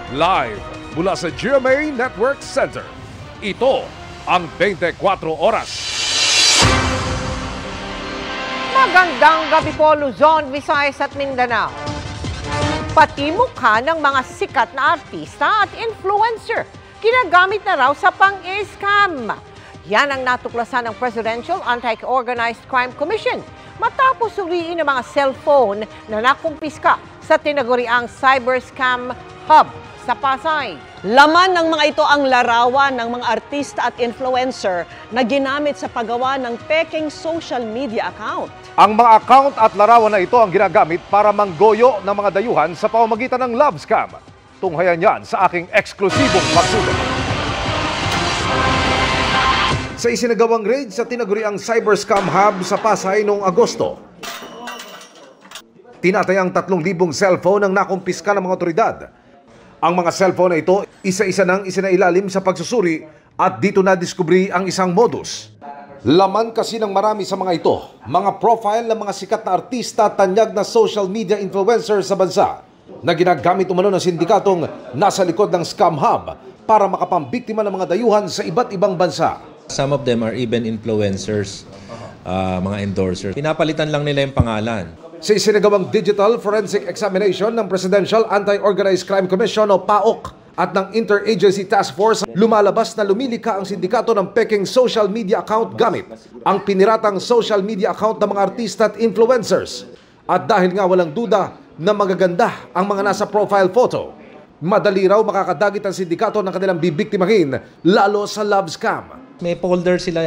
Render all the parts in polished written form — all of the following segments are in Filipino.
Live mula sa GMA Network Center. Ito ang 24 Oras. Magandang gabi po, Luzon, Visayas at Mindanao. Pati mukha ng mga sikat na artista at influencer ginagamit na raw sa pang-scam. Yan ang natuklasan ng Presidential Anti-Organized Crime Commission matapos suriin ng mga cellphone na nakumpiska sa tinaguriang Cyber Scam Hub sa Pasay. Laman ng mga ito ang larawan ng mga artista at influencer na ginamit sa paggawa ng peking social media account. Ang mga account at larawan na ito ang ginagamit para manggoyo ng mga dayuhan sa pamamagitan ng love scam. Tunghayan yan sa aking eksklusibong pagsulat. Sa isinagawang raid sa tinaguriang Cyber Scam Hub sa Pasay noong Agosto, tinatayang 3,000 cellphone ang nakumpiska ng mga otoridad. Ang mga cellphone na ito, isa-isa nang isinailalim sa pagsusuri at dito na-diskubri ang isang modus. Laman kasi ng marami sa mga ito, mga profile ng mga sikat na artista at tanyag na social media influencer sa bansa na ginagamit umano ng sindikatong nasa likod ng Scam Hub para makapambiktima ng mga dayuhan sa iba't ibang bansa. Some of them are even influencers, mga endorsers. Pinapalitan lang nila yung pangalan. Sa isinagawang Digital Forensic Examination ng Presidential Anti-Organized Crime Commission o PAOK at ng Interagency Task Force, lumalabas na lumilika ang sindikato ng peking social media account gamit ang piniratang social media account ng mga artista at influencers. At dahil nga walang duda na magaganda ang mga nasa profile photo, madali raw makakadagit ang sindikato ng kanilang bibiktimahin lalo sa love scam. May folder sila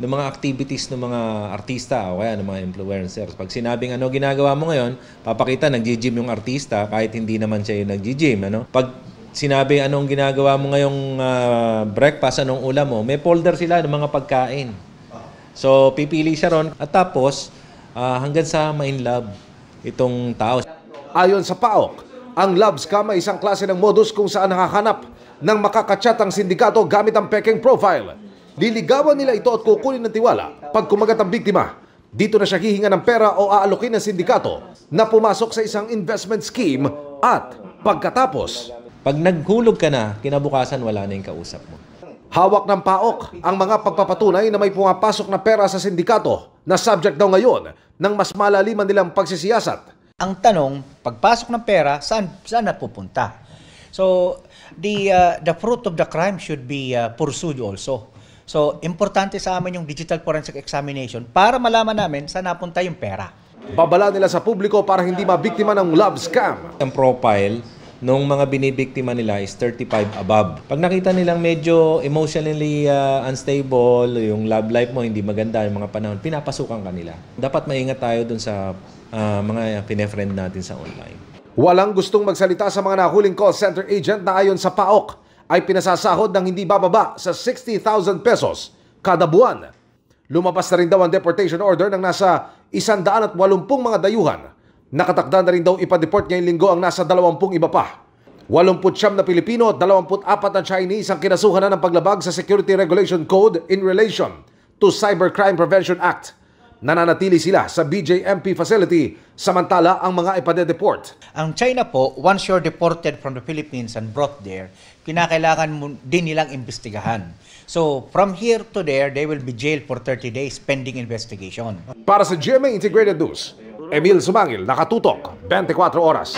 ng mga activities ng mga artista o kaya ng mga influencers. Pag sinabing ano ginagawa mo ngayon, papakita nag-gym yung artista kahit hindi naman siya yung nag-gym. Pag sinabi anong ginagawa mo ngayong breakfast, anong ulam mo, may folder sila ng mga pagkain. So pipili siya ron at tapos hanggang sa ma-inlove itong tao. Ayon sa PAOK, ang love scam ay isang klase ng modus kung saan nakahanap ng makakachat ang sindikato gamit ang peking profile. Liligawan nila ito at kukunin ng tiwala. Pag kumagat ang biktima, dito na siya hihinga ng pera o aalokin ng sindikato na pumasok sa isang investment scheme at pagkatapos, pag naghulog ka na, kinabukasan wala na yung kausap mo. Hawak ng PAOK ang mga pagpapatunay na may pumapasok na pera sa sindikato na subject daw ngayon ng mas malaliman nilang pagsisiyasat. Ang tanong, pagpasok ng pera, saan napupunta? So, the fruit of the crime should be pursued also. So, importante sa amin yung digital forensic examination para malaman namin saan napunta yung pera. Babala nila sa publiko para hindi mabiktima ng love scam. Ang profile nung mga binibiktima nila is 35 above. Pag nakita nilang medyo emotionally unstable, yung love life mo hindi maganda, yung mga panahon, pinapasukan ka nila. Dapat maingat tayo dun sa mga pinefriend natin sa online. Walang gustong magsalita sa mga nahuling call center agent na ayon sa PAOK ay pinasasahod ng hindi bababa sa 60,000 pesos kada buwan. Lumabas na rin daw ang deportation order ng nasa 180 mga dayuhan. Nakatakda na rin daw ipa-deport ngayong linggo ang nasa 20 iba pa. 89 na Pilipino at 24 na Chinese ang kinasuhan na ng paglabag sa Security Regulation Code in relation to Cybercrime Prevention Act. Nananatili sila sa BJMP facility samantala ang mga ipade-deport. Ang China po, once you're deported from the Philippines and brought there, kinakailangan din nilang imbestigahan. So, from here to there, they will be jailed for 30 days pending investigation. Para sa GMA Integrated News, Emil Sumangil, Nakatutok, 24 Oras.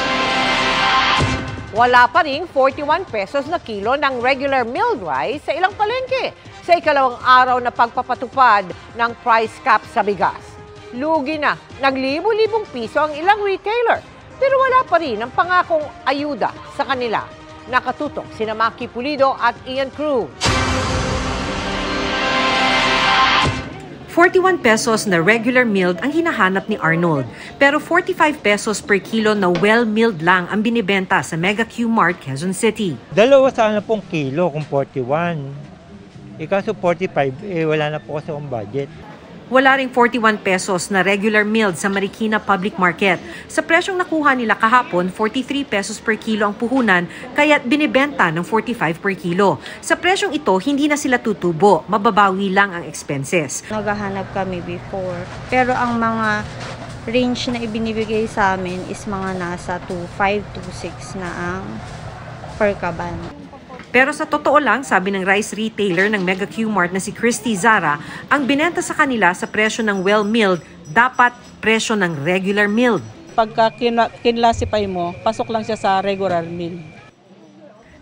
Wala pa ring 41 pesos na kilo ng regular milled rice sa ilang palengke sa ikalawang araw na pagpapatupad ng price cap sa bigas. Lugi na, naglibo-libong piso ang ilang retailer, pero wala pa rin ang pangakong ayuda sa kanila. Nakatutok sina Maki Pulido at Ian Cruz. 41 pesos na regular milled ang hinahanap ni Arnold, pero 45 pesos per kilo na well-milled lang ang binibenta sa Mega Q Mart, Quezon City. Dalawa sana pong kilo kung 41. Kaso 45, wala na po kasi akong budget. Wala ring 41 pesos na regular milled sa Marikina Public Market. Sa presyong nakuha nila kahapon, 43 pesos per kilo ang puhunan, kaya binibenta ng 45 per kilo. Sa presyong ito, hindi na sila tutubo, mababawi lang ang expenses. Naghahanap kami before, pero ang mga range na ibinibigay sa amin is mga nasa 2.5 to 6 na ang per kaban. Pero sa totoo lang, sabi ng rice retailer ng Mega Q-Mart na si Christy Zara, ang binenta sa kanila sa presyo ng well-milled, dapat presyo ng regular milled. Pagka kinlasify mo, pasok lang siya sa regular mill.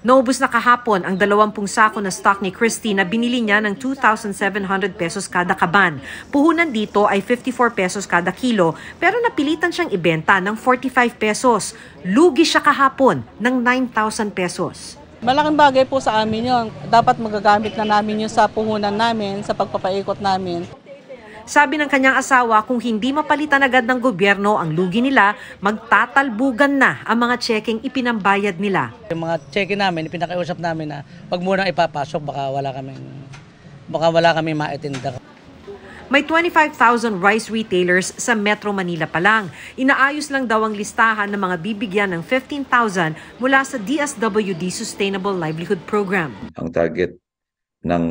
Naubos na kahapon ang 20 sako na stock ni Christy na binili niya ng 2,700 pesos kada kaban. Puhunan dito ay 54 pesos kada kilo, pero napilitan siyang ibenta ng 45 pesos. Lugi siya kahapon ng 9,000 pesos. Malaking bagay po sa amin yun. Dapat magagamit na namin yun sa puhunan namin, sa pagpapaikot namin. Sabi ng kanyang asawa, kung hindi mapalitan agad ng gobyerno ang lugi nila, magtatalbugan na ang mga checking ipinambayad nila. Yung mga checking namin, ipinakiusap namin na pag munang ipapasok, baka wala kaming maitinda. May 25,000 rice retailers sa Metro Manila pa lang. Inaayos lang daw ang listahan ng mga bibigyan ng 15,000 mula sa DSWD Sustainable Livelihood Program. Ang target ng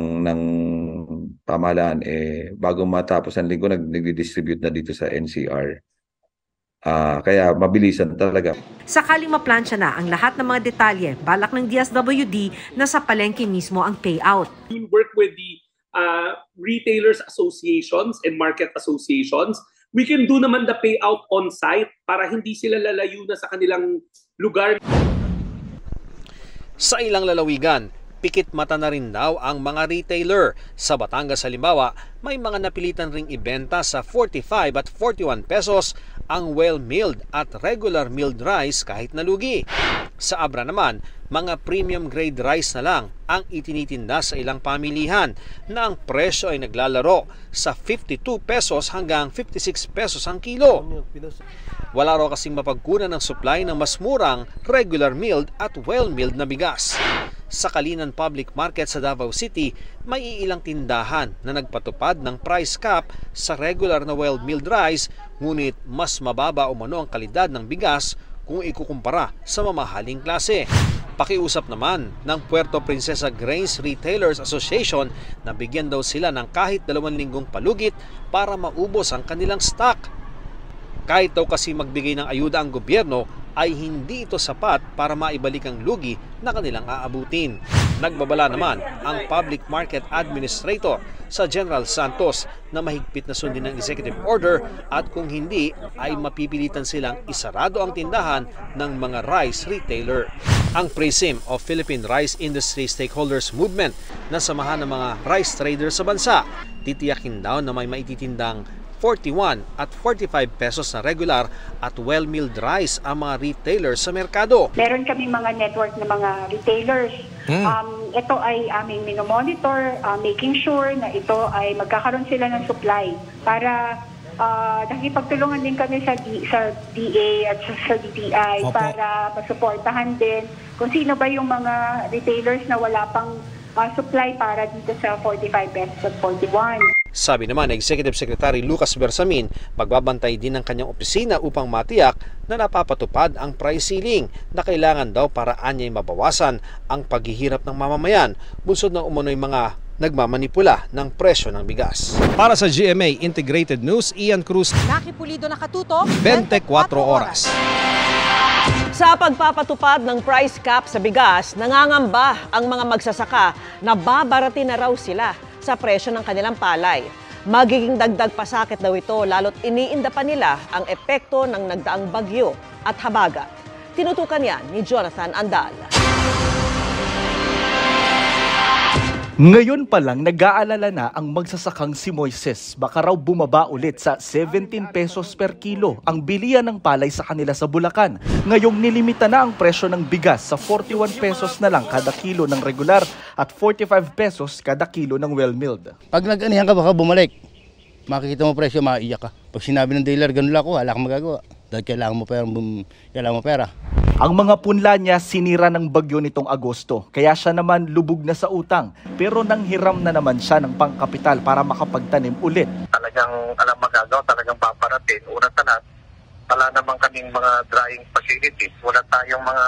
pamahalaan bago matapos ang linggo nagdi-distribute na dito sa NCR. Kaya mabilisan talaga. Sakaling maplansya na ang lahat ng mga detalye, balak ng DSWD na sa palengke mismo ang payout. We work with the retailers associations and market associations. We can do naman the payout on site para hindi sila lalayo na sa kanilang lugar. Sa ilang lalawigan, pikit mata na rin daw ang mga retailer. Sa Batangas halimbawa, may mga napilitan ring ibenta sa 45 at 41 pesos ang well-milled at regular milled rice kahit nalugi. Sa Abra naman, mga premium grade rice na lang ang itinitinda sa ilang pamilihan na ang presyo ay naglalaro sa 52 pesos hanggang 56 pesos ang kilo. Wala raw kasing mapagkunan ng supply ng mas murang regular milled at well-milled na bigas. Sa Kalinan Public Market sa Davao City, may iilang tindahan na nagpatupad ng price cap sa regular na well-milled rice, ngunit mas mababa umano ang kalidad ng bigas kung ikukumpara sa mamahaling klase. Pakiusap naman ng Puerto Princesa Grains Retailers Association na bigyan daw sila ng kahit 2 linggong palugit para maubos ang kanilang stock. Kahit daw kasi magbigay ng ayuda ang gobyerno, ay hindi ito sapat para maibalik ang lugi na kanilang aabutin. Nagbabala naman ang Public Market Administrator sa General Santos na mahigpit na sundin ng executive order at kung hindi ay mapipilitan silang isarado ang tindahan ng mga rice retailer. Ang PRISM o Philippine Rice Industry Stakeholders Movement na samahan ng mga rice traders sa bansa, titiyakin daw na may maititindang 41 at 45 pesos na regular at well-milled rice ang mga retailers sa merkado. Meron kami mga network ng mga retailers. Ito ay aming minomonitor, making sure na ito ay magkakaroon sila ng supply para nakipagtulungan din kami sa DA at sa DTI para masuportahan din kung sino ba yung mga retailers na wala pang supply para dito sa 45 pesos at 41. Sabi naman ng Executive Secretary Lucas Bersamin, magbabantay din ng kanyang opisina upang matiyak na napapatupad ang price ceiling na kailangan daw para anya'y mabawasan ang paghihirap ng mamamayan, bunsod ng umano'y mga nagmamanipula ng presyo ng bigas. Para sa GMA Integrated News, Ian Cruz. Nakipulido nakatutok 24 oras. Sa pagpapatupad ng price cap sa bigas, nangangamba ang mga magsasaka na babaratin na raw sila sa presyo ng kanilang palay. Magiging dagdag pasakit daw ito lalo't iniinda pa nila ang epekto ng nagdaang bagyo at habagat. Tinutukan yan ni Jonathan Andal. Ngayon pa lang nag-aalala na ang magsasakang si Moises. Baka raw bumaba ulit sa 17 pesos per kilo ang bilihan ng palay sa kanila sa Bulacan. Ngayong nilimita na ang presyo ng bigas sa 41 pesos na lang kada kilo ng regular at 45 pesos kada kilo ng well-milled. Pag nag-anihan ka baka bumalik, makikita mo presyo, maiiyak ka. Pag sinabi ng dealer, ganun lang ako, wala kang magagawa. Dahil kailangan mo pera. Ang mga punla niya sinira ng bagyo nitong Agosto, kaya siya naman lubog na sa utang. Pero nanghiram na naman siya ng pangkapital para makapagtanim ulit. Talagang alam magagawa, talagang paparating. Una sa lahat, wala naman kaming mga drying facilities. Wala tayong mga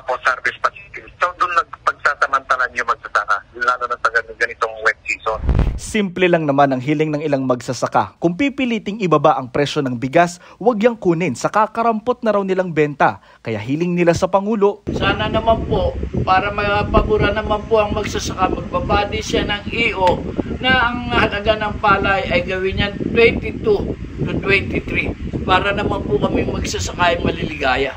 post-harvest facilities. So doon nagpagsasamantalan yung magsasaka, lalo na sa ganitong wet season. Simple lang naman ang hiling ng ilang magsasaka. Kung pipiliting ibaba ang presyo ng bigas, huwag yang kunin sa kakarampot na raw nilang benta. Kaya hiling nila sa Pangulo. Sana naman po, para mapabura naman po ang magsasaka, magbabadi siya ng EO na ang halaga ng palay ay gawin niya 22 to 23 para naman po kami magsasaka ay maliligaya.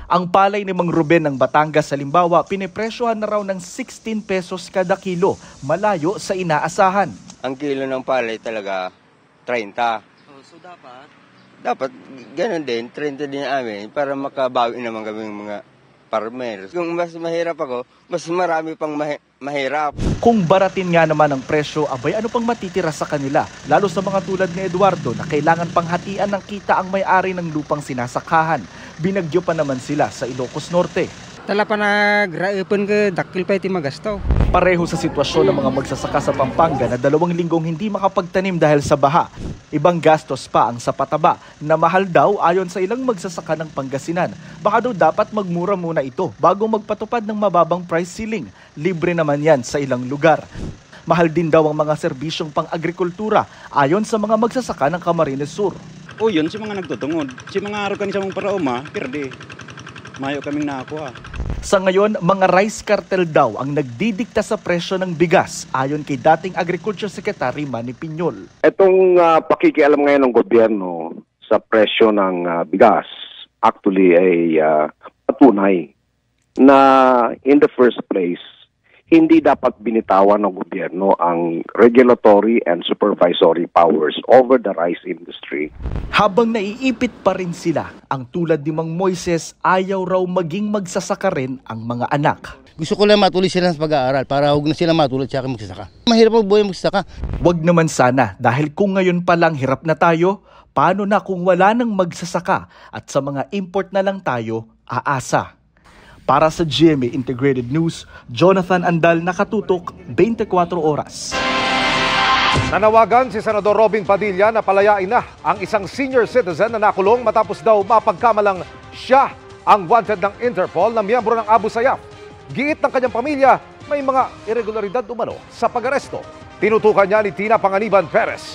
Ang palay ni Mang Ruben ng Batangas halimbawa, pinipresyohan na raw ng 16 pesos kada kilo, malayo sa inaasahan. Ang kilo ng palay talaga 30. So dapat? Dapat ganun din, 30 din amin para makabawi naman kami mga farmers. Kung mas mahirap ako, mas marami pang mahirap. Kung baratin nga naman ang presyo, abay ano pang matitira sa kanila? Lalo sa mga tulad ni Eduardo na kailangan pang hatian ng kita ang may-ari ng lupang sinasakahan. Binagyo pa naman sila sa Ilocos Norte. Tala pa nagraipon ka, dakil pa iti magastaw. Pareho sa sitwasyon ng mga magsasaka sa Pampanga na 2 linggong hindi makapagtanim dahil sa baha. Ibang gastos pa ang sa pataba na mahal daw ayon sa ilang magsasaka ng Pangasinan. Baka daw dapat magmura muna ito bago magpatupad ng mababang price ceiling. Libre naman yan sa ilang lugar. Mahal din daw ang mga serbisyong pang-agrikultura ayon sa mga magsasaka ng Camarines Sur. O yun, si mga nagtutungod. Si mga organisasyon mong parauma, pirdi. Mayo kaming nakakuha. Sa ngayon, mga rice cartel daw ang nagdidikta sa presyo ng bigas ayon kay dating Agriculture Secretary Manny Piñol. Itong pakikialam ngayon ng gobyerno sa presyo ng bigas actually ay patunay na in the first place, hindi dapat binitawan ng gobyerno ang regulatory and supervisory powers over the rice industry. Habang naiipit pa rin sila, ang tulad ni Mang Moises ayaw raw maging magsasaka rin ang mga anak. Gusto ko lang matuloy sila sa pag-aaral para huwag na sila matulad sa akin magsasaka. Mahirap ang buhay magsasaka. Wag naman sana dahil kung ngayon pa lang hirap na tayo, paano na kung wala nang magsasaka at sa mga import na lang tayo aasa? Para sa GMA Integrated News, Jonathan Andal, nakatutok 24 oras. Nanawagan si Senador Robin Padilla na palayain na ang isang senior citizen na nakulong matapos daw mapagkamalang siya ang wanted ng Interpol na miyembro ng Abu Sayyaf. Giit ng kanyang pamilya, may mga irregularidad umano sa pag-aresto. Tinutukan niya ni Tina Panganiban Perez.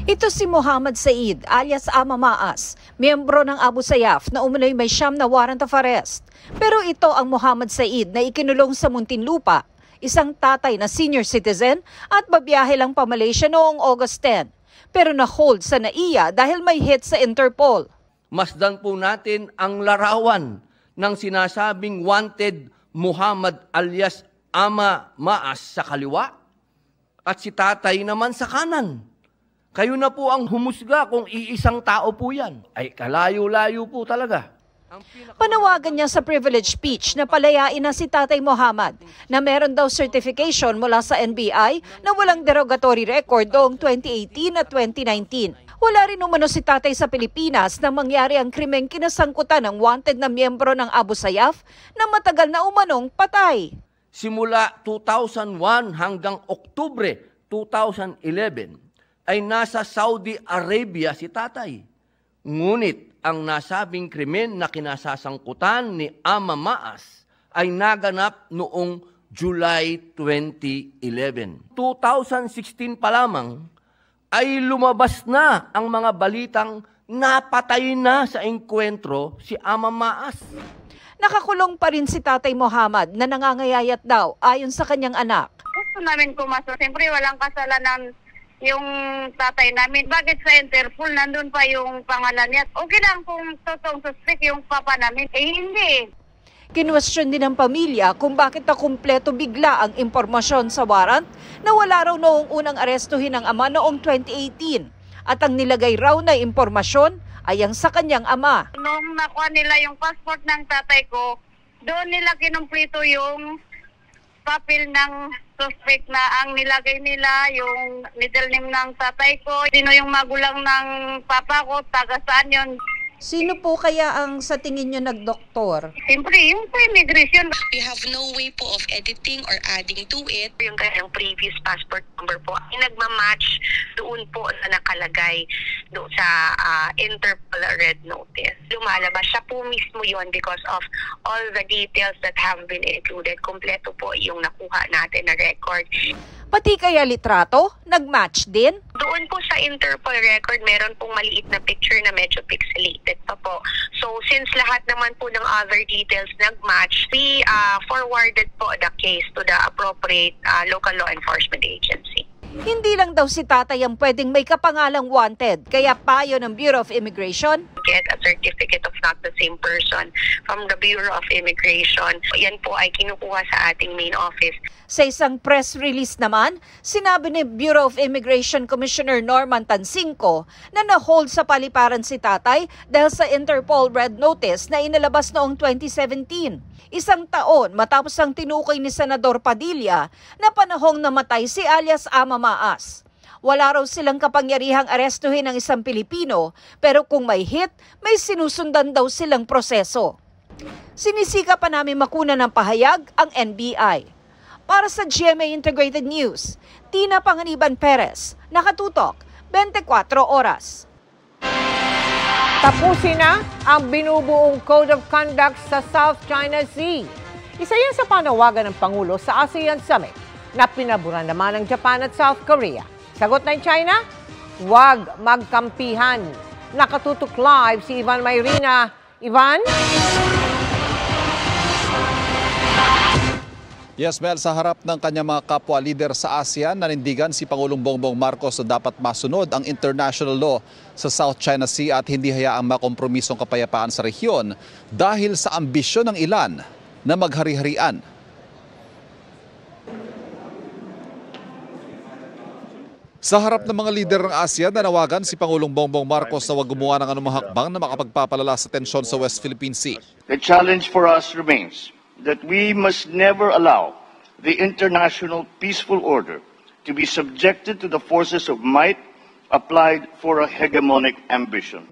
Ito si Muhammad Said alias Ama Maas, miyembro ng Abu Sayyaf na umunoy may 9 na warrant of arrest. Pero ito ang Muhammad Said na ikinulong sa Muntinlupa, isang tatay na senior citizen at babiyahe lang pa Malaysia noong August 10. Pero na-hold sa NAIA dahil may hit sa Interpol. Masdan po natin ang larawan ng sinasabing wanted Muhammad alias Ama Maas sa kaliwa at si tatay naman sa kanan. Kayo na po ang humusga kung iisang tao po yan. Ay kalayo-layo po talaga. Panawagan niya sa privilege speech na palayain na si Tatay Muhammad na meron daw certification mula sa NBI na walang derogatory record noong 2018 at 2019. Wala rin umano si Tatay sa Pilipinas na mangyari ang krimeng kinasangkutan ng wanted na miyembro ng Abu Sayyaf na matagal na umanong patay. Simula 2001 hanggang Oktubre 2011, ay nasa Saudi Arabia si Tatay. Ngunit ang nasabing krimen na kinasasangkutan ni Ama Maas ay naganap noong July 2011. 2016 pa lamang ay lumabas na ang mga balitang napatay na sa engkwentro si Ama Maas. Nakakulong pa rin si Tatay Muhammad na nangangayayat daw ayon sa kanyang anak. Gusto namin pumasok. Siyempre walang kasalanan yung tatay namin. Bakit sa Interpol nandun pa yung pangalan niya? Okay lang kung totoong suspect yung papa namin. Eh hindi. Kinwestiyon din ng pamilya kung bakit nakumpleto bigla ang impormasyon sa warrant na wala raw noong unang arestuhin ng ama noong 2018 at ang nilagay raw na impormasyon ay ang sa kanyang ama. Nung nakuha nila yung passport ng tatay ko, doon nila kinumplito yung papel ng suspect na ang nilagay nila yung middle name ng tatay ko. Sino yung magulang ng papa ko, taga saan yun. Sino po kaya ang sa tingin nyo nagdoktor? Siyempre, yung po immigration. We have no way po of editing or adding to it. Yung kanyang previous passport number po, ay nagmamatch doon po sa nakalagay doon sa Interpol Red Notice. Lumalabas siya po mismo yon because of all the details that have been included. Kompleto po yung nakuha natin na record. Pati kaya litrato, nag-match din? Doon po sa Interpol record, meron pong maliit na picture na medyo pixelated pa po. So since lahat naman po ng other details nag-match, we forwarded po the case to the appropriate local law enforcement agency. Hindi lang daw si tatay ang pwedeng may kapangalang wanted, kaya payo ng Bureau of Immigration. Get a certificate of not the same person from the Bureau of Immigration. Yan po ay kinukuha sa ating main office. Sa isang press release naman, sinabi ni Bureau of Immigration Commissioner Norman Tansinco na na-hold sa paliparan si tatay dahil sa Interpol Red Notice na inilabas noong 2017. Isang taon matapos ang tinukoy ni Senador Padilla na panahong namatay si alias Ama Maas. Wala raw silang kapangyarihang arestuhin ng isang Pilipino, pero kung may hit, may sinusundan daw silang proseso. Sinisika pa namin makuna ng pahayag ang NBI. Para sa GMA Integrated News, Tina Panganiban Perez, nakatutok, 24 oras. Tapusin na ang binubuong Code of Conduct sa South China Sea. Isa yan sa panawagan ng Pangulo sa ASEAN Summit na pinaburan naman ng Japan at South Korea. Sagot ng China, huwag magkampihan. Nakatutok live si Ivan Mayrina. Ivan? Yes, Mel, sa harap ng kanyang mga kapwa-leader sa ASEAN, nanindigan si Pangulong Bongbong Marcos na dapat masunod ang international law sa South China Sea at hindi hayaang makompromisong kapayapaan sa rehiyon dahil sa ambisyon ng ilan na maghari-harian. Sa harap ng mga lider ng ASEAN, nanawagan si Pangulong Bongbong Marcos na huwag gumawa ng anumang hakbang na makapagpapalala sa tensyon sa West Philippine Sea. The challenge for us remains that we must never allow the international peaceful order to be subjected to the forces of might applied for a hegemonic ambition.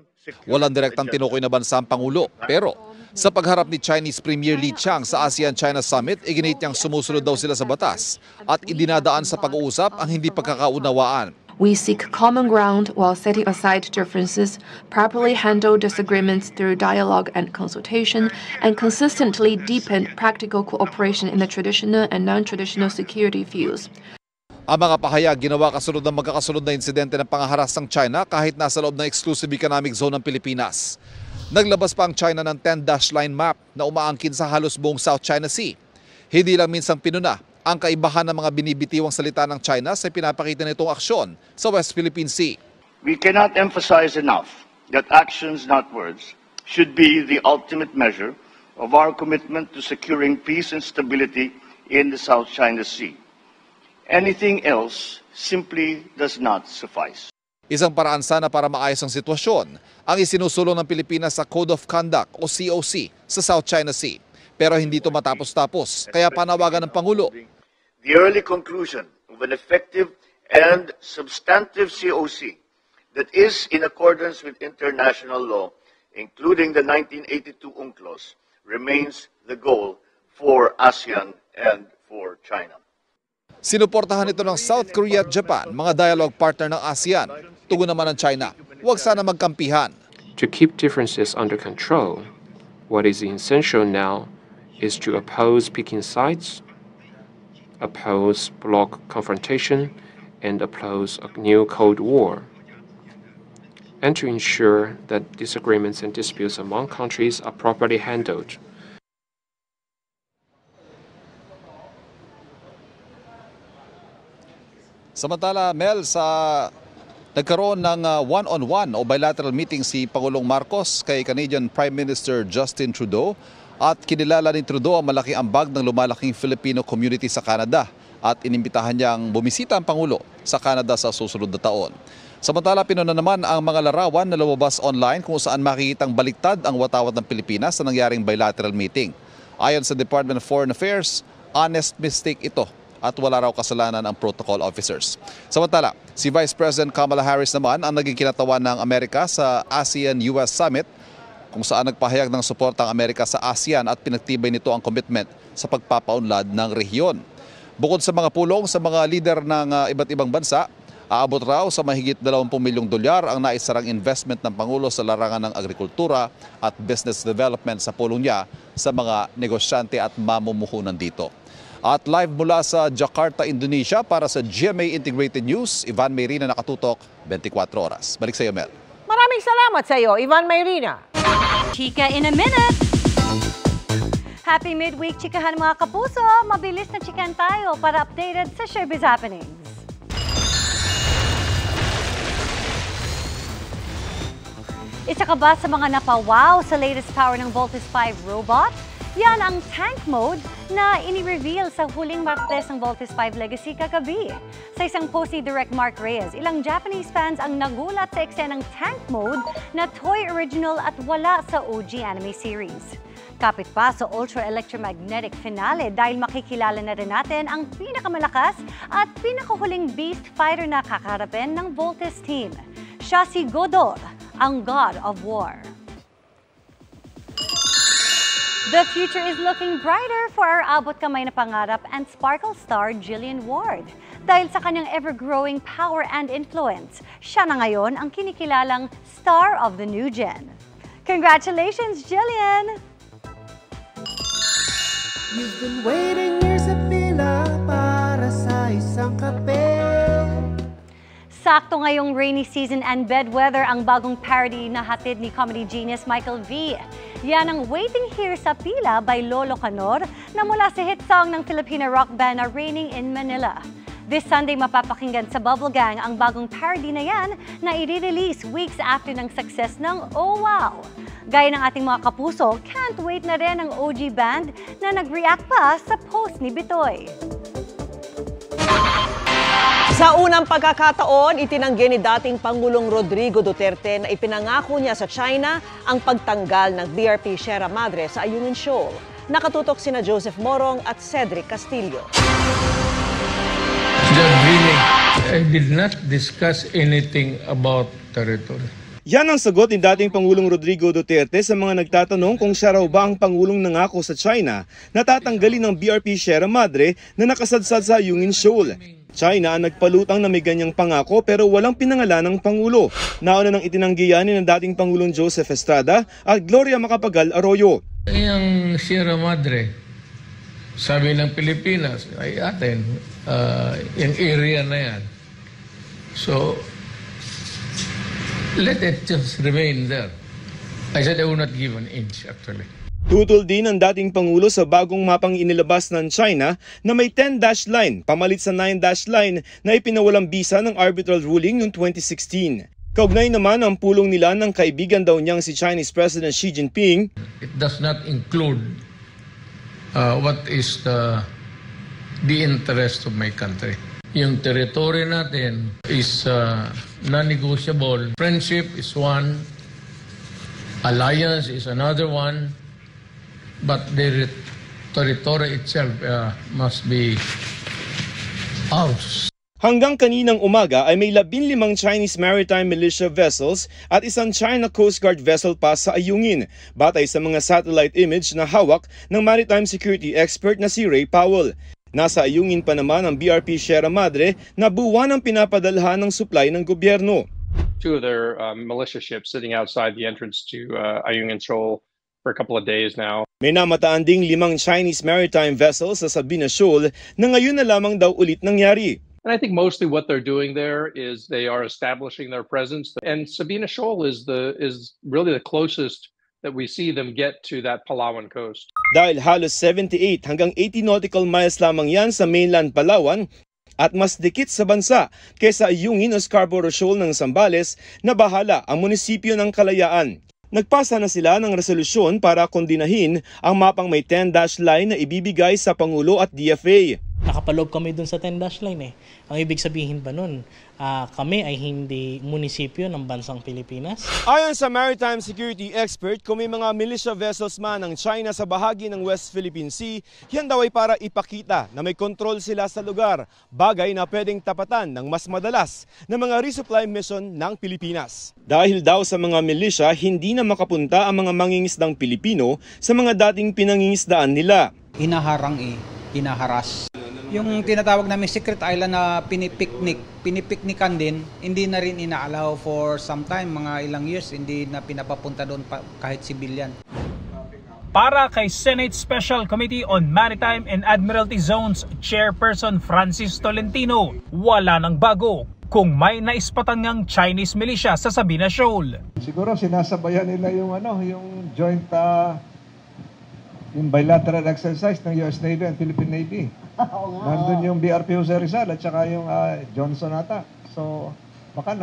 Walang direktang tinukoy na bansa ang Pangulo, pero sa pagharap ni Chinese Premier Li Qiang sa ASEAN-China Summit, iginit niyang sumusunod daw sila sa batas at idinadaan sa pag-uusap ang hindi pagkakaunawaan. We seek common ground while setting aside differences, properly handle disagreements through dialogue and consultation, and consistently deepen practical cooperation in the traditional and non-traditional security fields. Ang mga pahayag ginawa kasunod ng magkakasunod na insidente ng pangaharas ng China kahit nasa loob ng exclusive economic zone ng Pilipinas. Naglabas pa ang China ng 10-dash line map na umaangkin sa halos buong South China Sea. Hindi lang minsang pinuna ang kaibahan ng mga binibitiwang salita ng China sa pinapakita nitong aksyon sa West Philippine Sea. We cannot emphasize enough that actions, not words, should be the ultimate measure of our commitment to securing peace and stability in the South China Sea. Anything else simply does not suffice. Isang paraan sana para maayos ang sitwasyon ang isinusulong ng Pilipinas sa Code of Conduct o COC sa South China Sea. Pero hindi ito matapos-tapos, kaya panawagan ng Pangulo. The early conclusion of an effective and substantive COC that is in accordance with international law, including the 1982 UNCLOS, remains the goal for ASEAN and for China. Sinuportahan ito ng South Korea at Japan, mga dialogue partner ng ASEAN. Tugon naman ng China, huwag sana magkampihan. To keep differences under control, what is essential now is to oppose picking sides, oppose bloc confrontation, and oppose a new Cold War, and to ensure that disagreements and disputes among countries are properly handled. Samantala, Mel, nagkaroon ng one-on-one o bilateral meeting si Pangulong Marcos kay Canadian Prime Minister Justin Trudeau at kinilala ni Trudeau ang malaking ambag ng lumalaking Filipino community sa Canada at inimbitahan niyang bumisita ang Pangulo sa Canada sa susunod na taon. Samantala, pinuna naman ang mga larawan na lumabas online kung saan makikitang baliktad ang watawat ng Pilipinas sa nangyaring bilateral meeting. Ayon sa Department of Foreign Affairs, honest mistake ito at wala raw kasalanan ang protocol officers. Samantala, si Vice President Kamala Harris naman ang naging kinatawan ng Amerika sa ASEAN-US Summit kung saan nagpahayag ng suporta ang Amerika sa ASEAN at pinagtibay nito ang commitment sa pagpapaunlad ng rehiyon. Bukod sa mga pulong sa mga lider ng iba't ibang bansa, aabot raw sa mahigit 20 milyong dolyar ang naisarang investment ng Pangulo sa larangan ng agrikultura at business development sa pulong niya sa mga negosyante at mamumuhunan dito. At live mula sa Jakarta, Indonesia para sa GMA Integrated News, Ivan Mayrina nakatutok 24 oras. Balik sa iyo, Mel. Maraming salamat sa iyo, Ivan Mayrina. Chika in a minute! Happy midweek, chikahan mga kapuso! Mabilis na chikan tayo para updated sa showbiz happenings. Isa ka ba sa mga napawaw sa latest power ng Voltes 5 robot? Yan ang tank mode na ini-reveal sa huling Martes ng Voltes 5 Legacy kagabi. Sa isang post ni Direct Mark Reyes, ilang Japanese fans ang nagulat sa eksenang tank mode na toy original at wala sa OG anime series. Kapit pa sa Ultra Electromagnetic finale dahil makikilala na rin natin ang pinakamalakas at pinakahuling beast fighter na kakaharapin ng Voltes team. Siya si Godor, ang God of War. The future is looking brighter for our abot kamay na pangarap and sparkle star Jillian Ward. Dahil sa kanyang ever-growing power and influence, siya na ngayon ang kinikilalang star of the new gen. Congratulations, Jillian! You've been waiting years sa pila para sa isang kape. Sakto ngayong rainy season and bed weather ang bagong parody na hatid ni comedy genius Michael V. Yan ang Waiting Here sa Pila by Lolo Canor na mula sa hit song ng Filipino rock band na Raining in Manila. This Sunday mapapakinggan sa Bubble Gang ang bagong parody na yan na i-release weeks after ng success ng Oh Wow! Gaya ng ating mga kapuso, can't wait na rin ang OG band na nag-react pa sa post ni Bitoy. Sa unang pagkakataon, itinanggi ni dating Pangulong Rodrigo Duterte na ipinangako niya sa China ang pagtanggal ng BRP Sierra Madre sa Ayungin Shoal. Nakatutok sina Joseph Morong at Cedric Castillo. I did not discuss anything about territory. Yan ang sagot ni dating Pangulong Rodrigo Duterte sa mga nagtatanong kung siya raw ba ang Pangulong nangako sa China na tatanggalin ng BRP Sierra Madre na nakasadsad sa Ayungin Shoal. China ang nagpalutang na may ganyang pangako pero walang pinangalan ng Pangulo. Nauna nang itinanggihan ni ng dating Pangulong Joseph Estrada at Gloria Macapagal Arroyo. Ang Sierra Madre, sabi ng Pilipinas, ay atin, yung area na yan. So, let it just remain there. I said I will not give an inch actually. Tutol din ang dating Pangulo sa bagong mapang inilabas ng China na may 10-dash line, pamalit sa 9-dash line na ipinawalang bisa ng arbitral ruling noong 2016. Kaugnay naman ang pulong nila ng kaibigan daw niyang si Chinese President Xi Jinping. It does not include what is the interest of my country. Yung territory natin is non-negotiable. Friendship is one, alliance is another one, but the territory itself must be ours. Hanggang kaninang umaga ay may 15 Chinese maritime militia vessels at isang China Coast Guard vessel pa sa Ayungin, batay sa mga satellite image na hawak ng maritime security expert na si Ray Powell. Nasa Ayungin pa naman ang BRP Sierra Madre na buwan ang pinapadalhan ng supply ng gobyerno. Two of their militia ships sitting outside the entrance to Ayungin Shoal for a couple of days now. May namataan ding 5 Chinese maritime vessels sa Sabina Shoal na ngayon na lamang daw ulit nangyari. And I think mostly what they're doing there is they are establishing their presence. And Sabina Shoal is really the closest that we see them get to that Palawan coast. Dahil halos 78 hanggang 80 nautical miles lamang yan sa mainland Palawan at mas dikit sa bansa kaysa Ayungin o Scarborough Shoal ng Zambales na bahala ang munisipyo ng Kalayaan. Nagpasa na sila ng resolusyon para kondinahin ang mapang may 10-dash line na ibibigay sa Pangulo at DFA. Nakapaloob kami dun sa 10-dash line eh. Ang ibig sabihin ba nun, kami ay hindi munisipyo ng bansang Pilipinas? Ayon sa maritime security expert, kung may mga militia vessels man ng China sa bahagi ng West Philippine Sea, yan daw ay para ipakita na may kontrol sila sa lugar, bagay na pwedeng tapatan ng mas madalas na mga resupply mission ng Pilipinas. Dahil daw sa mga militia, hindi na makapunta ang mga mangingisdang Pilipino sa mga dating pinangingisdaan nila. Hinaharang hinaharas. Yung tinatawag namin secret island na pinipiknikan din, hindi na rin inaalaw for some time, mga ilang years, hindi na pinapapunta doon kahit civilian. Para kay Senate Special Committee on Maritime and Admiralty Zones Chairperson Francis Tolentino, wala nang bago kung may naispatan ngang Chinese militia sa Sabina Shoal. Siguro sinasabayan nila yung yung joint yung bilateral exercise ng US Navy and Philippine Navy. Nandun yung BRP Jose Rizal at saka yung Johnson ata. So baka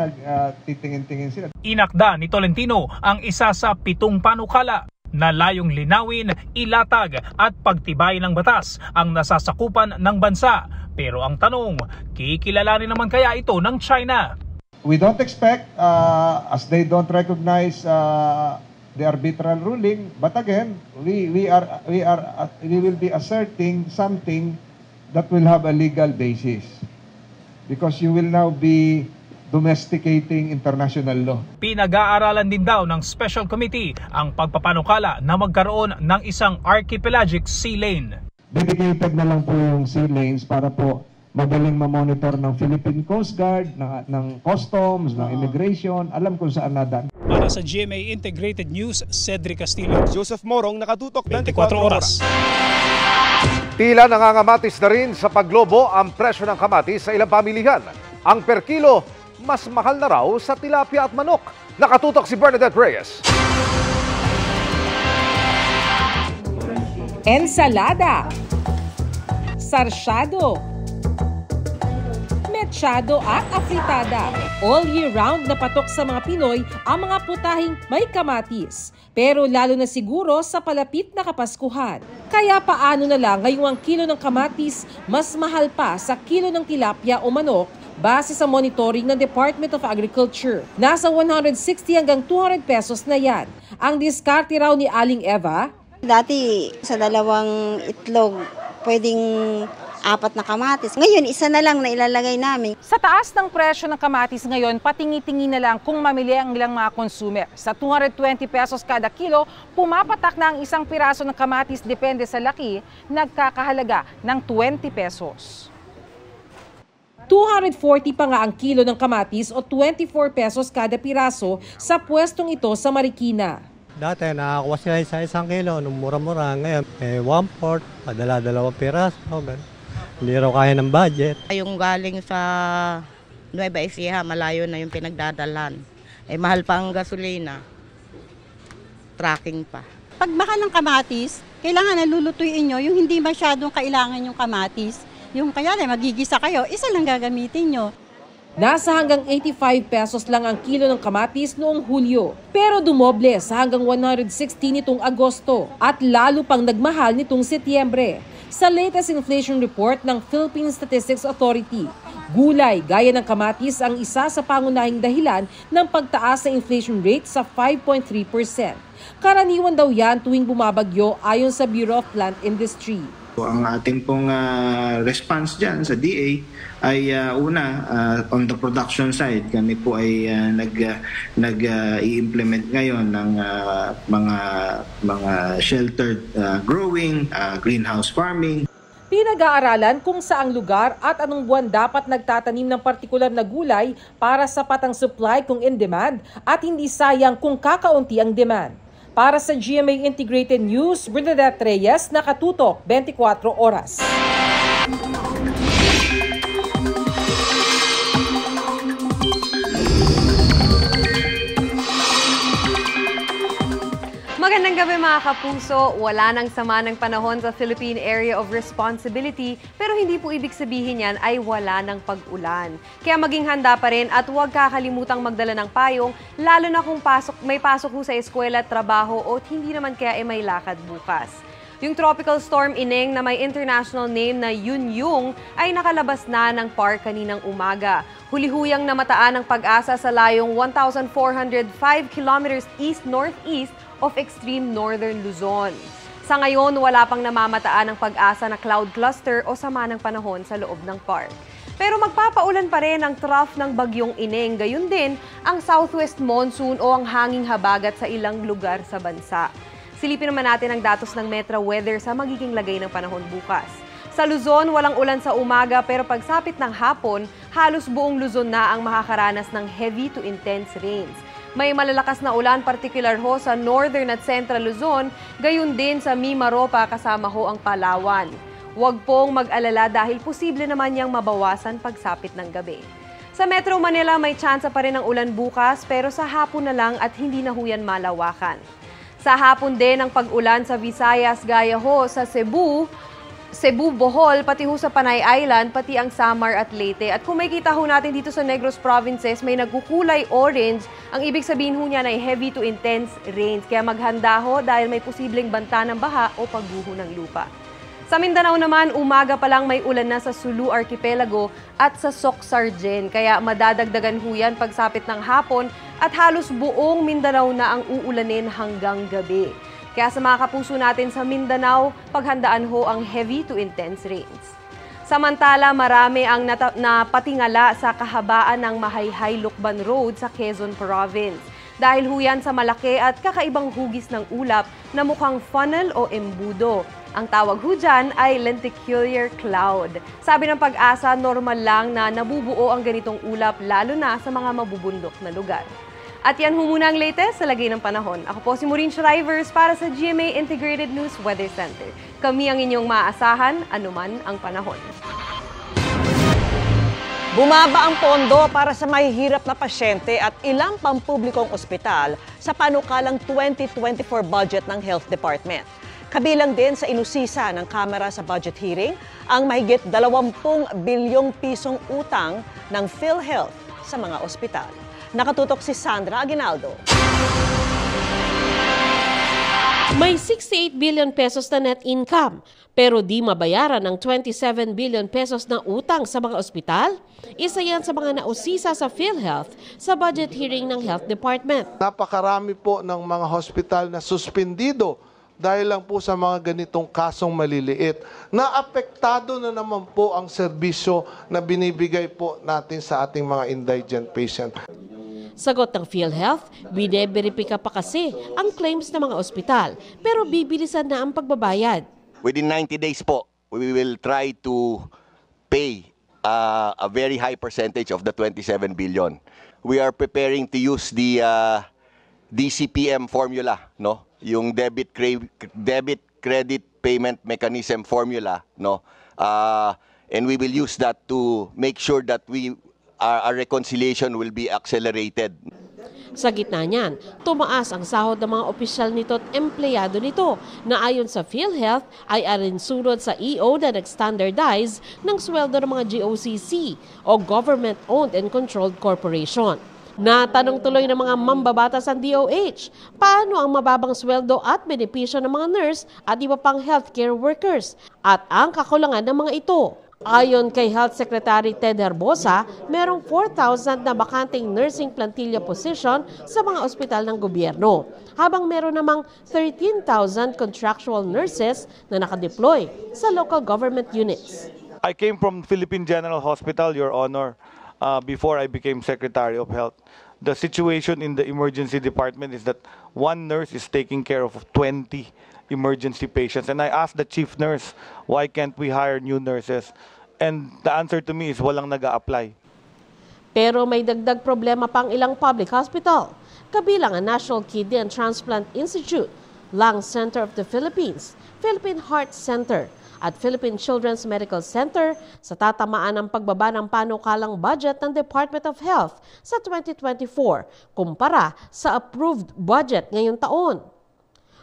titingin-tingin sila. Inakda ni Tolentino ang isa sa 7 panukala na layong linawin, ilatag at pagtibayin ng batas ang nasasakupan ng bansa. Pero ang tanong, kikilalanin naman kaya ito ng China? We don't expect, as they don't recognize the arbitral ruling, but again, we will be asserting something that will have a legal basis, because you will now be domesticating international law. Pinag-aaralan din daw ng Special Committee ang pagpapanukala na magkaroon ng isang archipelagic sea lane. Dedicated na lang po yung sea lanes para po madaling ma-monitor ng Philippine Coast Guard, ng Customs, ng Immigration, alam kung saan nadan. Para sa GMA Integrated News, Cedric Castillo. Joseph Morong, nakatutok 24 oras. Tila nangangamatis na rin sa paglobo ang presyo ng kamatis sa ilang pamilihan. Ang per kilo, mas mahal na raw sa tilapia at manok. Nakatutok si Bernadette Reyes. Ensalada, sarsyado, mechado at afritada. All year round na patok sa mga Pinoy ang mga putahing may kamatis. Pero lalo na siguro sa palapit na Kapaskuhan. Kaya paano na lang ngayong ang kilo ng kamatis mas mahal pa sa kilo ng tilapia o manok base sa monitoring ng Department of Agriculture. Nasa 160 hanggang 200 pesos na yan. Ang diskarte raw ni Aling Eva, dati sa 2 itlog, pwedeng 4 na kamatis. Ngayon, isa na lang na ilalagay namin. Sa taas ng presyo ng kamatis ngayon, patingi-tingi na lang kung mamili ang ilang mga consumer. Sa 220 pesos kada kilo, pumapatak na ang isang piraso ng kamatis depende sa laki, nagkakahalaga ng 20 pesos. 240 pa nga ang kilo ng kamatis o 24 pesos kada piraso sa pwestong ito sa Marikina. Dati nakakuha sila sa 1 kilo, nung mura-mura. Ngayon, 1/4, padala 2 piraso. Hindi raw kaya ng budget. Yung galing sa Nueva Ecija, malayo na yung pinagdadalan. Mahal pa ang gasolina. Tracking pa. Pag mahal ng kamatis, kailangan nalulutuin nyo yung hindi masyadong kailangan yung kamatis. Yung kaya magigisa kayo, isa lang gagamitin nyo. Nasa hanggang 85 pesos lang ang kilo ng kamatis noong Hulyo. Pero dumoble sa hanggang 160 nitong Agosto at lalo pang nagmahal nitong Setyembre. Sa latest inflation report ng Philippine Statistics Authority, gulay gaya ng kamatis ang isa sa pangunahing dahilan ng pagtaas sa inflation rate sa 5.3%. Karaniwan daw yan tuwing bumabagyo ayon sa Bureau of Plant Industry. Ang ating pong response dyan sa DA ay on the production side, kami po ay nag-i-implement ngayon ng mga sheltered growing, greenhouse farming. Pinag-aaralan kung saang lugar at anong buwan dapat nagtatanim ng partikular na gulay para sapat ang supply kung in demand at hindi sayang kung kakaunti ang demand. Para sa GMA Integrated News, Bernadette Reyes, nakatutok 24 oras. Magandang gabi mga kapuso. Wala nang sama ng panahon sa Philippine Area of Responsibility pero hindi po ibig sabihin yan ay wala ng pag-ulan. Kaya maging handa pa rin at huwag kakalimutang magdala ng payong lalo na kung may pasok ho sa eskwela at trabaho o hindi naman kaya may lakad bukas. Yung tropical storm Ineng na may international name na Yunyung ay nakalabas na ng park kaninang umaga. Huli-huyang namataan ng Pag-asa sa layong 1,405 kilometers east-northeast of extreme northern Luzon. Sa ngayon, wala pang namamataan ng Pag-asa na cloud cluster o sama ng panahon sa loob ng park. Pero magpapaulan pa rin ang trough ng bagyong Ineng, gayon din ang southwest monsoon o ang hanging habagat sa ilang lugar sa bansa. Silipin naman natin ang datos ng Metro Weather sa magiging lagay ng panahon bukas. Sa Luzon, walang ulan sa umaga pero pagsapit ng hapon, halos buong Luzon na ang makakaranas ng heavy to intense rains. May malalakas na ulan particular ho sa northern at central Luzon, gayon din sa Mimaropa kasama ho ang Palawan. Huwag pong mag-alala dahil posible naman niyang mabawasan pagsapit ng gabi. Sa Metro Manila, may tsansa pa rin ng ulan bukas pero sa hapon na lang at hindi na ho yan malawakan. Sa hapon din ang pag-ulan sa Visayas gaya ho sa Cebu, Bohol, pati ho sa Panay Island, pati ang Samar at Leyte. At kung makikita ho natin dito sa Negros Provinces, may nagkukulay orange. Ang ibig sabihin ho niyan ay heavy to intense rains. Kaya maghanda ho dahil may posibleng banta ng baha o pagguho ng lupa. Sa Mindanao naman, umaga pa lang may ulan na sa Sulu Archipelago at sa Soc-Sargen. Kaya madadagdagan ho yan pagsapit ng hapon at halos buong Mindanao na ang uulanin hanggang gabi. Kaya sa mga kapuso natin sa Mindanao, paghandaan ho ang heavy to intense rains. Samantala, marami ang napatingala sa kahabaan ng Mahayhay-Lukban Road sa Quezon Province. Dahil ho yan sa malaki at kakaibang hugis ng ulap na mukhang funnel o embudo. Ang tawag ho dyan ay lenticular cloud. Sabi ng Pag-asa, normal lang na nabubuo ang ganitong ulap lalo na sa mga mabubundok na lugar. At yan ho muna ang latest sa lagay ng panahon. Ako po si Maureen Shrivers para sa GMA Integrated News Weather Center. Kami ang inyong maaasahan anuman ang panahon. Bumaba ang pondo para sa mahihirap na pasyente at ilang pampublikong ospital sa panukalang 2024 budget ng Health Department. Kabilang din sa inusisa ng Kamara sa budget hearing ang mahigit 20 bilyong pisong utang ng PhilHealth sa mga ospital. Nakatutok si Sandra Aguinaldo. May 68 billion pesos na net income pero di mabayaran ng 27 billion pesos na utang sa mga ospital. Isa yan sa mga nausisa sa PhilHealth sa budget hearing ng Health Department. Napakarami po ng mga hospital na suspendido dahil lang po sa mga ganitong kasong maliliit. Naapektado na naman po ang serbisyo na binibigay po natin sa ating mga indigent patient. Sagot ng PhilHealth, bine-verifika pa kasi ang claims ng mga ospital pero bibilisan na ang pagbabayad. Within 90 days po, we will try to pay a very high percentage of the 27 billion. We are preparing to use the DCPM formula, no? Yung debit credit payment mechanism formula, no? And we will use that to make sure that our reconciliation will be accelerated. Sa gitna niyan, tumaas ang sahod ng mga opisyal nito at empleyado nito na ayon sa PhilHealth ay alinsunod sa EO na nag-standardize ng sweldo ng mga GOCC o Government-Owned and Controlled Corporation. Natanong tuloy ng mga mambabatas ang DOH, paano ang mababang sweldo at benepisyo ng mga nurse at iba pang healthcare workers at ang kakulangan ng mga ito. Ayon kay Health Secretary Ted Herbosa, merong 4,000 na bakanting nursing plantilla position sa mga ospital ng gobyerno, habang meron namang 13,000 contractual nurses na nakadeploy sa local government units. I came from Philippine General Hospital, Your Honor, before I became Secretary of Health. The situation in the emergency department is that one nurse is taking care of 20 emergency patients. And I asked the chief nurse, why can't we hire new nurses? And the answer to me is walang nag-a-apply. Pero may dagdag problema pang ilang public hospital. Kabilang ang National Kidney and Transplant Institute, Lung Center of the Philippines, Philippine Heart Center, at Philippine Children's Medical Center sa tatamaan ng pagbaba ng panukalang budget ng Department of Health sa 2024 kumpara sa approved budget ngayong taon.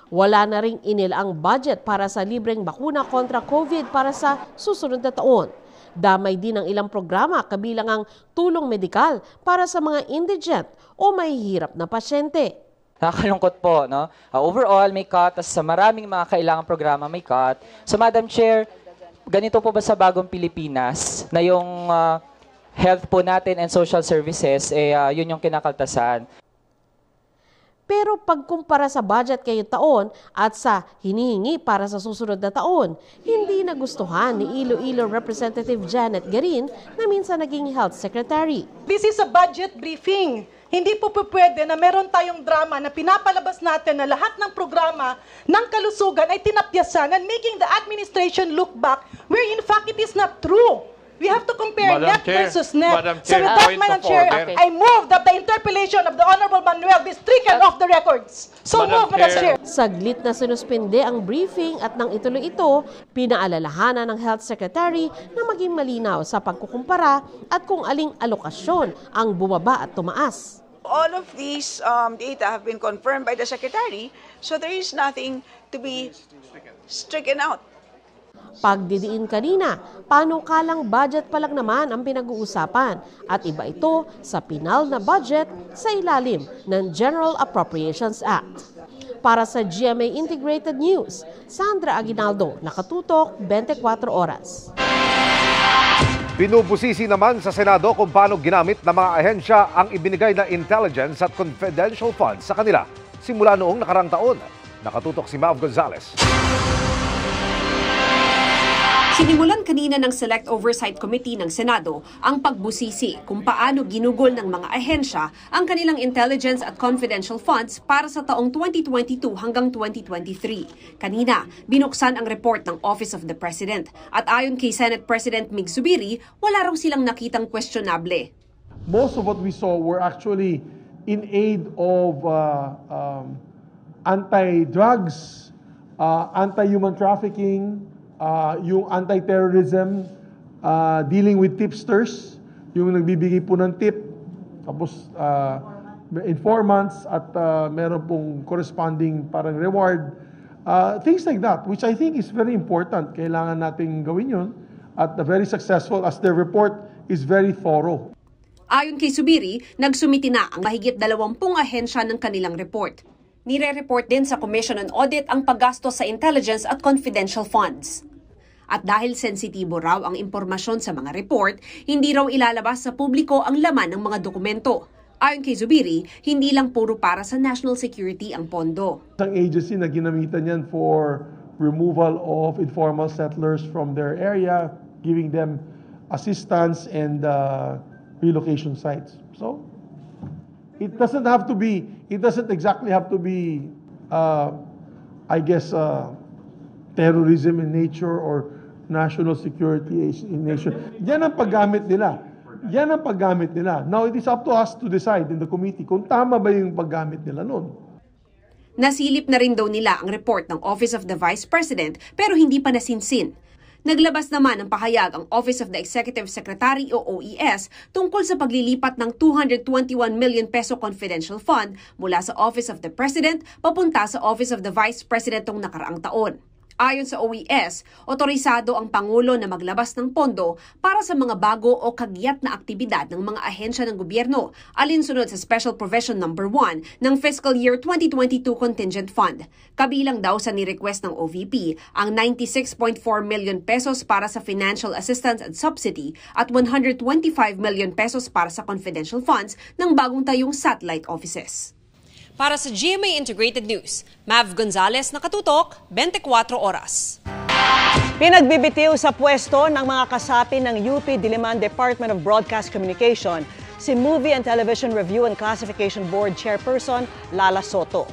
Wala na ring inilaang budget para sa libreng bakuna kontra COVID para sa susunod na taon. Damay din ang ilang programa kabilang ang tulong medikal para sa mga indigent o mahihirap na pasyente. Nakakalungkot po, no? Overall, may cut. Sa maraming mga kailangang programa, may cut. So, Madam Chair, ganito po ba sa bagong Pilipinas na yung health po natin and social services, yun yung kinakaltasan? Pero pagkumpara sa budget ngayong taon at sa hinihingi para sa susunod na taon, hindi nagustuhan ni Iloilo Representative Janet Garin na minsan naging Health Secretary. This is a budget briefing. Hindi po pwede na meron tayong drama na pinapalabas natin na lahat ng programa ng kalusugan ay tinapyasan and making the administration look back where in fact it is not true. We have to compare net versus net. So with that, Madam Chair, I move that the interpellation of the Honorable Manuel be stricken off the records. So move, Madam Chair. Saglit na sinuspende ang briefing at nang ituloy ito, pinaalalahanan ng Health Secretary na maging malinaw sa pagkukumpara at kung aling alokasyon ang bumaba at tumaas. All of these data have been confirmed by the Secretary, so there is nothing to be stricken out. Pagdidiin kanina, panukalang budget pa lang naman ang pinag-uusapan at iba ito sa pinal na budget sa ilalim ng General Appropriations Act. Para sa GMA Integrated News, Sandra Aguinaldo, nakatutok 24 oras. Binubusisi naman sa Senado kung paano ginamit ng mga ahensya ang ibinigay na intelligence at confidential funds sa kanila simula noong nakarang taon. Nakatutok si Mav Gonzalez. Sinimulan kanina ng Select Oversight Committee ng Senado ang pagbusisi kung paano ginugol ng mga ahensya ang kanilang intelligence at confidential funds para sa taong 2022 hanggang 2023. Kanina, binuksan ang report ng Office of the President at ayon kay Senate President Mig Zubiri, wala raw silang nakitang questionable. Most of what we saw were actually in aid of anti-drugs, anti-human trafficking, yung anti-terrorism, dealing with tipsters, yung nagbibigay po ng tip, tapos informants at meron pong corresponding parang reward. Things like that, which I think is very important. Kailangan natin gawin yun at very successful as the report is very thorough. Ayon kay Zubiri, nagsumiti na ang mahigit 20 ahensya ng kanilang report. Nire-report din sa Commission on Audit ang paggastos sa intelligence at confidential funds. At dahil sensitibo raw ang impormasyon sa mga report, hindi raw ilalabas sa publiko ang laman ng mga dokumento. Ayon kay Zubiri, hindi lang puro para sa national security ang pondo. Ang agency na ginamitan yan for removal of informal settlers from their area, giving them assistance and relocation sites. So, it doesn't exactly have to be, I guess, terrorism in nature or national security in nature. Yan ang paggamit nila. Yan ang paggamit nila. Now, it is up to us to decide in the committee kung tama ba yung paggamit nila noon. Nasilip na rin daw nila ang report ng Office of the Vice President pero hindi pa nasinsin. Naglabas naman ng pahayag ang Office of the Executive Secretary o OES tungkol sa paglilipat ng 221 million peso confidential fund mula sa Office of the President papunta sa Office of the Vice President tong nakaraang taon. Ayon sa OES, otorisado ang Pangulo na maglabas ng pondo para sa mga bago o kagyat na aktibidad ng mga ahensya ng gobyerno, alinsunod sa Special Provision No. 1 ng Fiscal Year 2022 Contingent Fund. Kabilang daw sa ni-request ng OVP ang 96.4 million pesos para sa financial assistance and subsidy at 125 million pesos para sa confidential funds ng bagong tayong satellite offices. Para sa GMA Integrated News, Mav Gonzalez, nakatutok, 24 oras. Pinagbibitiw sa pwesto ng mga kasapi ng UP Diliman Department of Broadcast Communication si Movie and Television Review and Classification Board Chairperson Lala Soto.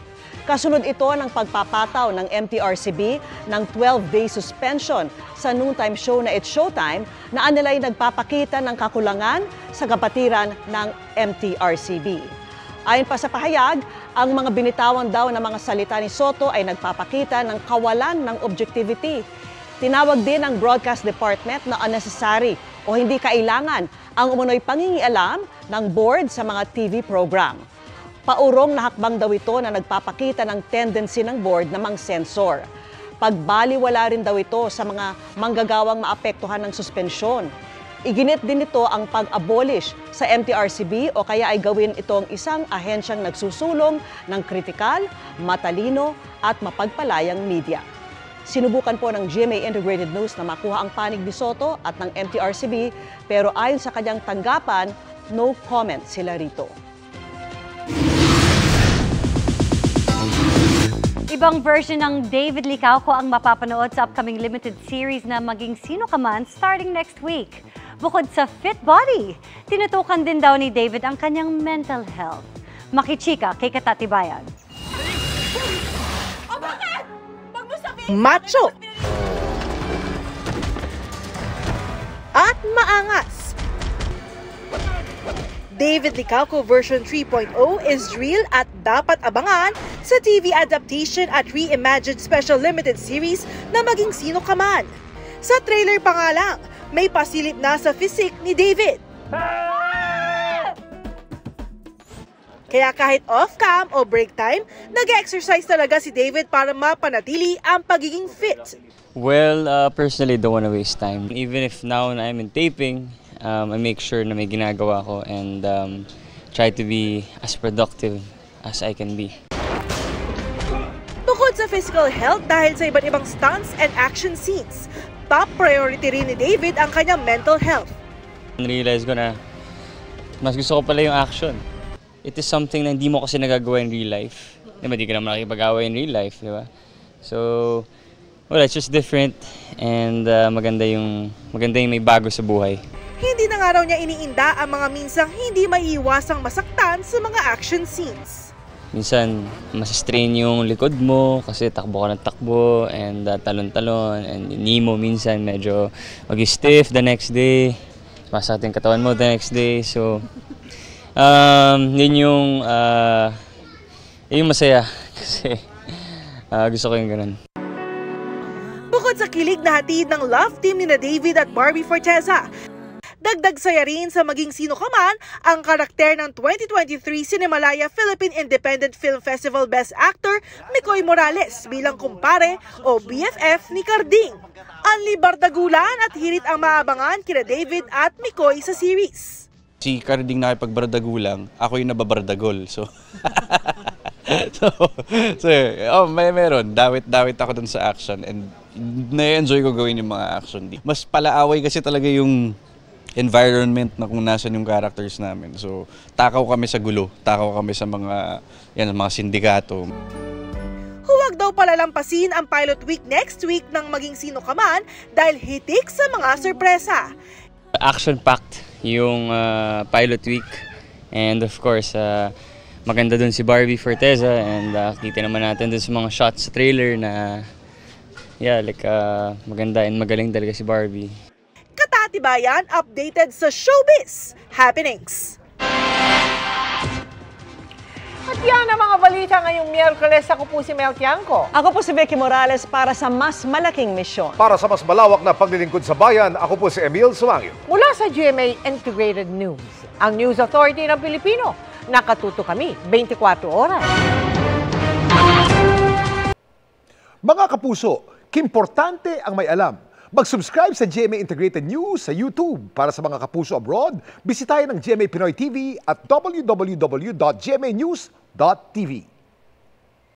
Kasunod ito ng pagpapataw ng MTRCB ng 12-day suspension sa noontime show na It's Showtime na anilay nagpapakita ng kakulangan sa kapatiran ng MTRCB. Ayon pa sa pahayag, ang mga binitawan daw na mga salita ni Soto ay nagpapakita ng kawalan ng objectivity. Tinawag din ng Broadcast Department na unnecessary o hindi kailangan ang umunoy pangingialam ng board sa mga TV program. Paurong na hakbang daw ito na nagpapakita ng tendency ng board na mang-censor. Pagbaliwala rin daw ito sa mga manggagawang maapektuhan ng suspensyon. Iginit din nito ang pag-abolish sa MTRCB o kaya ay gawin itong isang ahensyang nagsusulong ng kritikal, matalino at mapagpalayang media. Sinubukan po ng GMA Integrated News na makuha ang panig ni Soto at ng MTRCB pero ayon sa kanyang tanggapan, no comment sila rito. Ibang version ng David Licauco ang mapapanood sa upcoming limited series na Maging Sino Ka Man starting next week. Bukod sa fit body, tinutukan din daw ni David ang kanyang mental health. Makichika kay Katatibayan. Macho at maangas. David Licauco version 3.0 is real at dapat abangan sa TV adaptation at reimagined special limited series na Maging Sino Ka Man. Sa trailer pa nga lang, may pasilip na sa physique ni David. Kaya kahit off-cam o break time, nag-exercise talaga si David para mapanatili ang pagiging fit. Well, personally, don't want to waste time. Even if now I'm in taping, I make sure na may ginagawa ko and try to be as productive as I can be. Bukod sa physical health dahil sa iba't ibang stunts and action scenes, top priority rin ni David ang kanyang mental health. Realize ko na mas gusto ko pala yung action. It is something na hindi mo kasi nagagawa in real life. Diba, di ka naman nakipag-away in real life, di ba? So, well, it's just different and maganda yung may bago sa buhay. Hindi na nga raw niya iniinda ang mga minsang hindi maiiwasang masaktan sa mga action scenes. Minsan, mas-strain yung likod mo kasi takbo ka ng takbo and talon-talon and knee mo minsan medyo mag-stiff the next day. Masakit yung katawan mo the next day. So, yun yung masaya kasi gusto ko yung ganun. Bukod sa kilig na hatid ng love team ni David at Barbie Forteza, dagdag saya rin sa Maging Sino Ka Man ang karakter ng 2023 Cinemalaya Philippine Independent Film Festival Best Actor Mikoy Morales bilang kumpare o BFF ni Carding. Anli bardagulan at hirit ang maabangan kina David at Mikoy sa series. Si Carding nakipagbardagulang, ako yung nababardagol. So, meron. Dawit ako dun sa action and na-enjoy ko gawin yung mga action. Mas palaaway kasi talaga yung environment na kung nasan yung characters namin. So, takaw kami sa gulo, takaw kami sa mga sindikato. Huwag daw palalampasin ang pilot week next week ng Maging Sino Ka Man dahil hitik sa mga sorpresa. Action-packed yung pilot week and of course, maganda dun si Barbie Forteza and kita naman natin dun sa mga shots sa trailer na maganda and magaling talaga si Barbie. Katatibayan, updated sa showbiz happenings. At yan ang mga balita ngayong Miyerkules. Ako po si Mel Tiangco. Ako po si Vicky Morales para sa mas malaking misyon. Para sa mas malawak na paglilingkod sa bayan, ako po si Emil Sumangil. Mula sa GMA Integrated News, ang News Authority ng Pilipino. Nakatuto kami 24 oras. Mga kapuso, kimportante ang may alam. Mag-subscribe sa GMA Integrated News sa YouTube. Para sa mga kapuso abroad, bisitahin ang GMA Pinoy TV at www.gmanews.tv.